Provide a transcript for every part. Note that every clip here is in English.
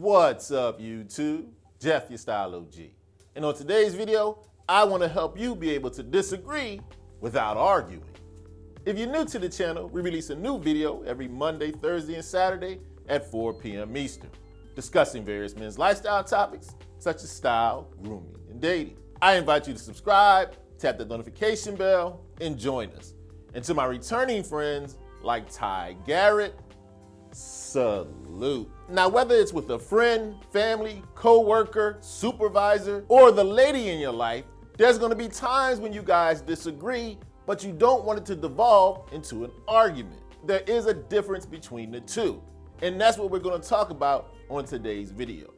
What's up, YouTube? Jeff, your Style O.G. And on today's video, I want to help you be able to disagree without arguing. If you're new to the channel, we release a new video every Monday, Thursday, and Saturday at 4 p.m. Eastern, discussing various men's lifestyle topics such as style, grooming, and dating. I invite you to subscribe, tap the notification bell, and join us. And to my returning friends like Ty Garrett, salute. Now, whether it's with a friend, family, co-worker, supervisor, or the lady in your life, there's going to be times when you guys disagree, but you don't want it to devolve into an argument. There is a difference between the two, and that's what we're going to talk about on today's video.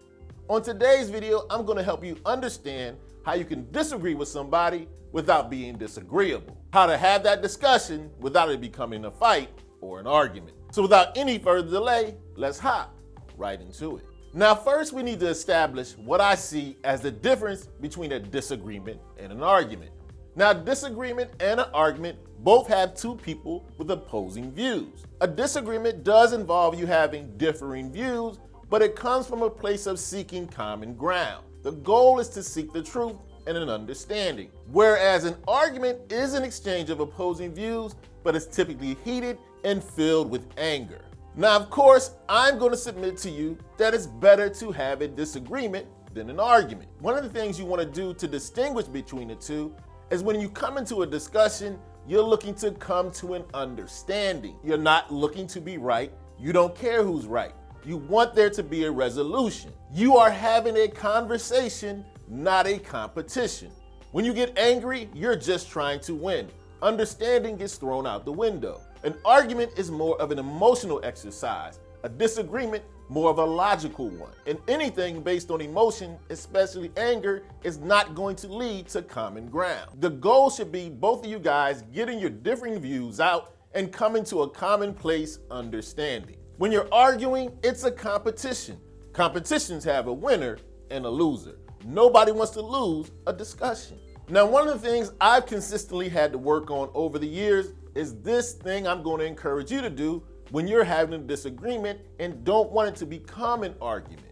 On today's video, I'm going to help you understand how you can disagree with somebody without being disagreeable, how to have that discussion without it becoming a fight or an argument. So without any further delay, let's hop right into it. Now, first we need to establish what I see as the difference between a disagreement and an argument. Now, disagreement and an argument both have two people with opposing views. A disagreement does involve you having differing views, but it comes from a place of seeking common ground. The goal is to seek the truth and an understanding. Whereas an argument is an exchange of opposing views, but it's typically heated and filled with anger. Now, of course, I'm going to submit to you that it's better to have a disagreement than an argument. One of the things you want to do to distinguish between the two is when you come into a discussion, you're looking to come to an understanding. You're not looking to be right. You don't care who's right. You want there to be a resolution. You are having a conversation, not a competition. When you get angry, you're just trying to win. Understanding gets thrown out the window. An argument is more of an emotional exercise. A disagreement, more of a logical one. And anything based on emotion, especially anger, is not going to lead to common ground. The goal should be both of you guys getting your differing views out and coming to a commonplace understanding. When you're arguing, it's a competition. Competitions have a winner and a loser. Nobody wants to lose a discussion. Now, one of the things I've consistently had to work on over the years is this thing I'm going to encourage you to do when you're having a disagreement and don't want it to become an argument.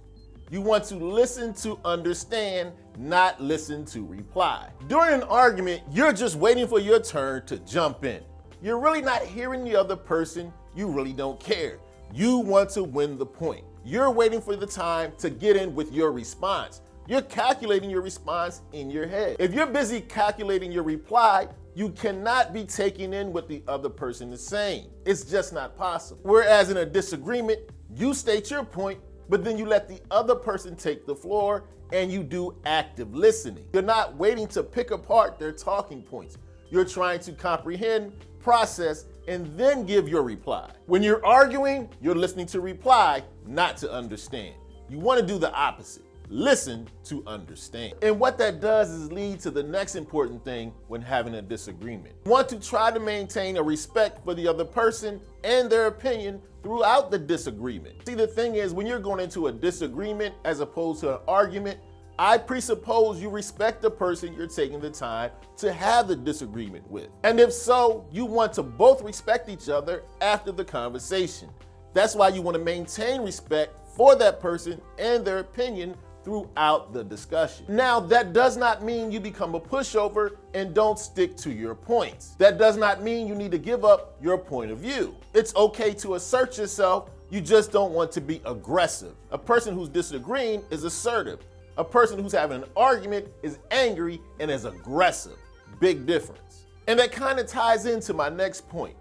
You want to listen to understand, not listen to reply. During an argument, you're just waiting for your turn to jump in. You're really not hearing the other person. You really don't care. You want to win the point. You're waiting for the time to get in with your response. You're calculating your response in your head. If you're busy calculating your reply, you cannot be taking in what the other person is saying. It's just not possible. Whereas in a disagreement, you state your point, but then you let the other person take the floor and you do active listening. You're not waiting to pick apart their talking points. You're trying to comprehend, process, and then give your reply. When you're arguing, you're listening to reply, not to understand. You want to do the opposite. Listen to understand. And what that does is lead to the next important thing when having a disagreement. You want to try to maintain a respect for the other person and their opinion throughout the disagreement. See, the thing is, when you're going into a disagreement as opposed to an argument, I presuppose you respect the person you're taking the time to have the disagreement with. And if so, you want to both respect each other after the conversation. That's why you want to maintain respect for that person and their opinion throughout the discussion. Now, that does not mean you become a pushover and don't stick to your points. That does not mean you need to give up your point of view. It's okay to assert yourself, you just don't want to be aggressive. A person who's disagreeing is assertive. A person who's having an argument is angry and is aggressive. Big difference. And that kind of ties into my next point.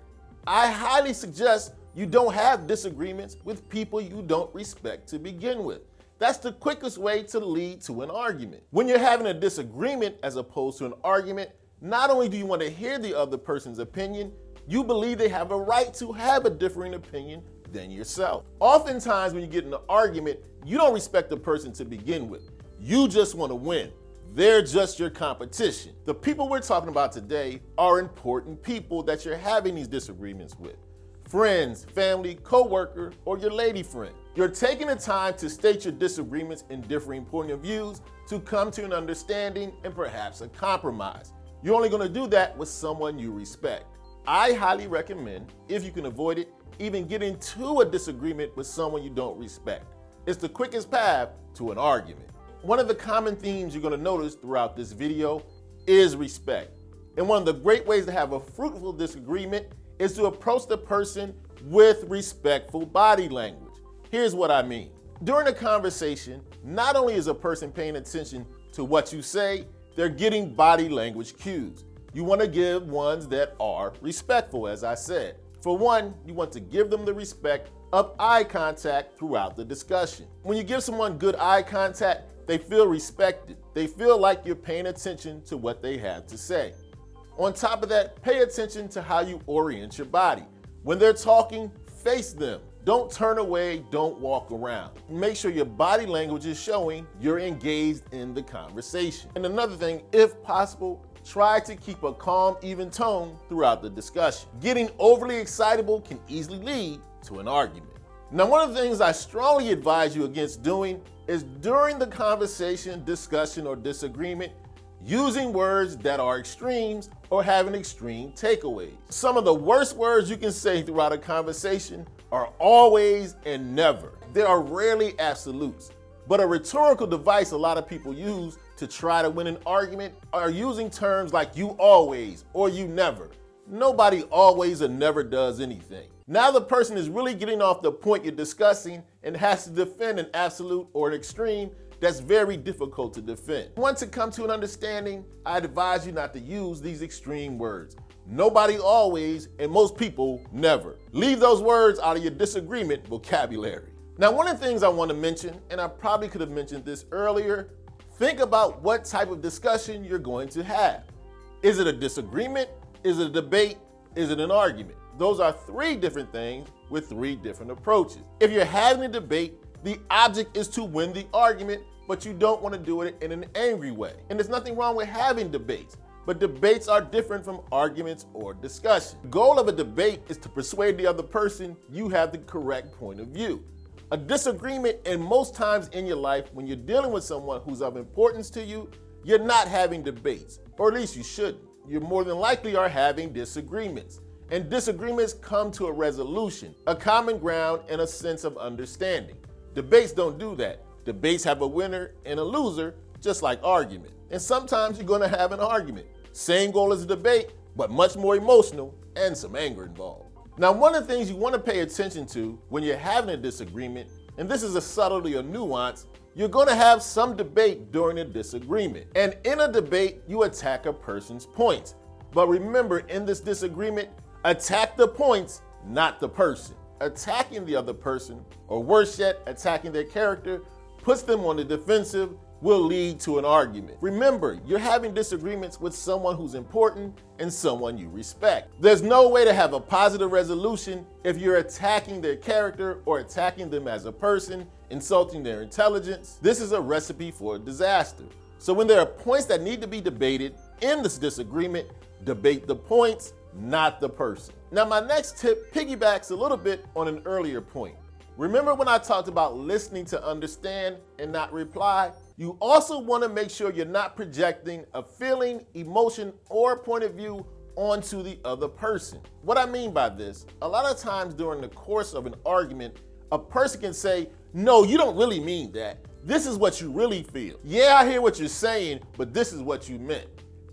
I highly suggest you don't have disagreements with people you don't respect to begin with. That's the quickest way to lead to an argument. When you're having a disagreement as opposed to an argument, not only do you want to hear the other person's opinion, you believe they have a right to have a differing opinion than yourself. Oftentimes when you get in an argument, you don't respect the person to begin with. You just want to win. They're just your competition. The people we're talking about today are important people that you're having these disagreements with. Friends, family, co-worker, or your lady friend. You're taking the time to state your disagreements and differing point of views to come to an understanding and perhaps a compromise. You're only going to do that with someone you respect. I highly recommend, if you can avoid it, even get into a disagreement with someone you don't respect. It's the quickest path to an argument. One of the common themes you're going to notice throughout this video is respect. And one of the great ways to have a fruitful disagreement is to approach the person with respectful body language. Here's what I mean. During a conversation, not only is a person paying attention to what you say, they're getting body language cues. You want to give ones that are respectful, as I said. For one, you want to give them the respect of eye contact throughout the discussion. When you give someone good eye contact, they feel respected. They feel like you're paying attention to what they have to say. On top of that, pay attention to how you orient your body. When they're talking, face them. Don't turn away, don't walk around. Make sure your body language is showing you're engaged in the conversation. And another thing, if possible, try to keep a calm, even tone throughout the discussion. Getting overly excitable can easily lead to an argument. Now, one of the things I strongly advise you against doing is during the conversation, discussion, or disagreement, using words that are extremes or having extreme takeaways. Some of the worst words you can say throughout a conversation are always and never. There are rarely absolutes, but a rhetorical device a lot of people use to try to win an argument are using terms like you always or you never. Nobody always or never does anything. Now the person is really getting off the point you're discussing and has to defend an absolute or an extreme that's very difficult to defend. Once it comes to an understanding, I advise you not to use these extreme words. Nobody always, and most people never. Leave those words out of your disagreement vocabulary. Now, one of the things I want to mention, and I probably could have mentioned this earlier, think about what type of discussion you're going to have. Is it a disagreement? Is it a debate? Is it an argument? Those are three different things with three different approaches. If you're having a debate, the object is to win the argument, but you don't want to do it in an angry way. And there's nothing wrong with having debates, but debates are different from arguments or discussion. The goal of a debate is to persuade the other person you have the correct point of view. A disagreement, and most times in your life, when you're dealing with someone who's of importance to you, you're not having debates, or at least you shouldn't. You more than likely are having disagreements. And disagreements come to a resolution, a common ground, and a sense of understanding. Debates don't do that. Debates have a winner and a loser, just like argument. And sometimes you're going to have an argument. Same goal as a debate, but much more emotional and some anger involved. Now, one of the things you want to pay attention to when you're having a disagreement, and this is a subtlety or nuance, you're going to have some debate during a disagreement. And in a debate, you attack a person's points. But remember, in this disagreement, attack the points, not the person. Attacking the other person, or worse yet, attacking their character, puts them on the defensive, will lead to an argument. Remember, you're having disagreements with someone who's important and someone you respect. There's no way to have a positive resolution if you're attacking their character or attacking them as a person, insulting their intelligence. This is a recipe for disaster. So when there are points that need to be debated in this disagreement, debate the points, not the person. Now, my next tip piggybacks a little bit on an earlier point. Remember when I talked about listening to understand and not reply? You also want to make sure you're not projecting a feeling, emotion, or point of view onto the other person. What I mean by this, a lot of times during the course of an argument, a person can say, "No, you don't really mean that. This is what you really feel. Yeah, I hear what you're saying, but this is what you meant."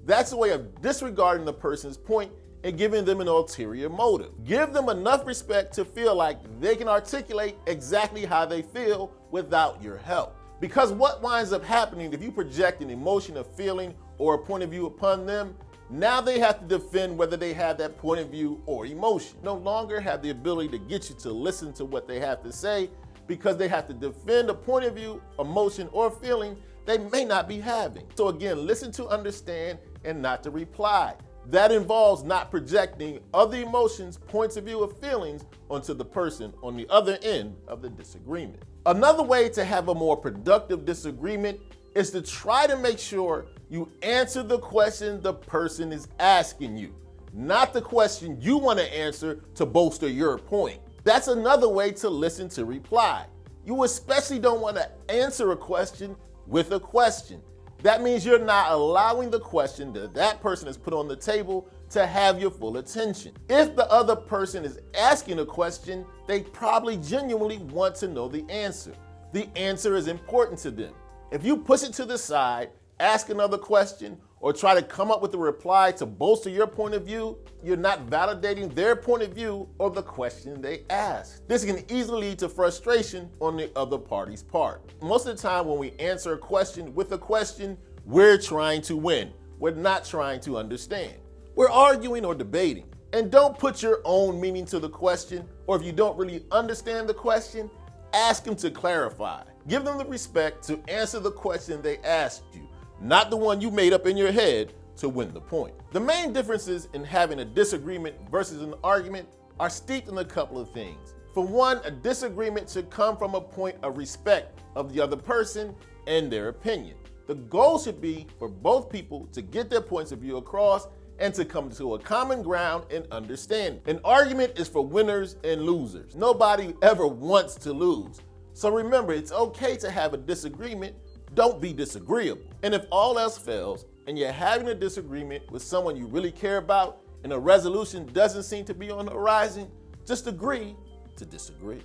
That's a way of disregarding the person's point and giving them an ulterior motive. Give them enough respect to feel like they can articulate exactly how they feel without your help. Because what winds up happening if you project an emotion, a feeling, or a point of view upon them, now they have to defend whether they have that point of view or emotion. No longer have the ability to get you to listen to what they have to say because they have to defend a point of view, emotion, or feeling they may not be having. So again, listen to understand and not to reply. That involves not projecting other emotions, points of view, or feelings onto the person on the other end of the disagreement. Another way to have a more productive disagreement is to try to make sure you answer the question the person is asking you, not the question you want to answer to bolster your point. That's another way to listen to reply. You especially don't want to answer a question with a question. That means you're not allowing the question that person has put on the table to have your full attention. If the other person is asking a question, they probably genuinely want to know the answer. the answer is important to them. If you push it to the side, ask another question, or try to come up with a reply to bolster your point of view, you're not validating their point of view or the question they asked. This can easily lead to frustration on the other party's part. Most of the time when we answer a question with a question, we're trying to win. We're not trying to understand. We're arguing or debating. And don't put your own meaning to the question, or if you don't really understand the question, ask them to clarify. Give them the respect to answer the question they asked you, not the one you made up in your head to win the point. The main differences in having a disagreement versus an argument are steeped in a couple of things. For one, a disagreement should come from a point of respect of the other person and their opinion. The goal should be for both people to get their points of view across and to come to a common ground and understand. An argument is for winners and losers. Nobody ever wants to lose. So remember, it's okay to have a disagreement. Don't be disagreeable. And if all else fails and you're having a disagreement with someone you really care about and a resolution doesn't seem to be on the horizon, just agree to disagree.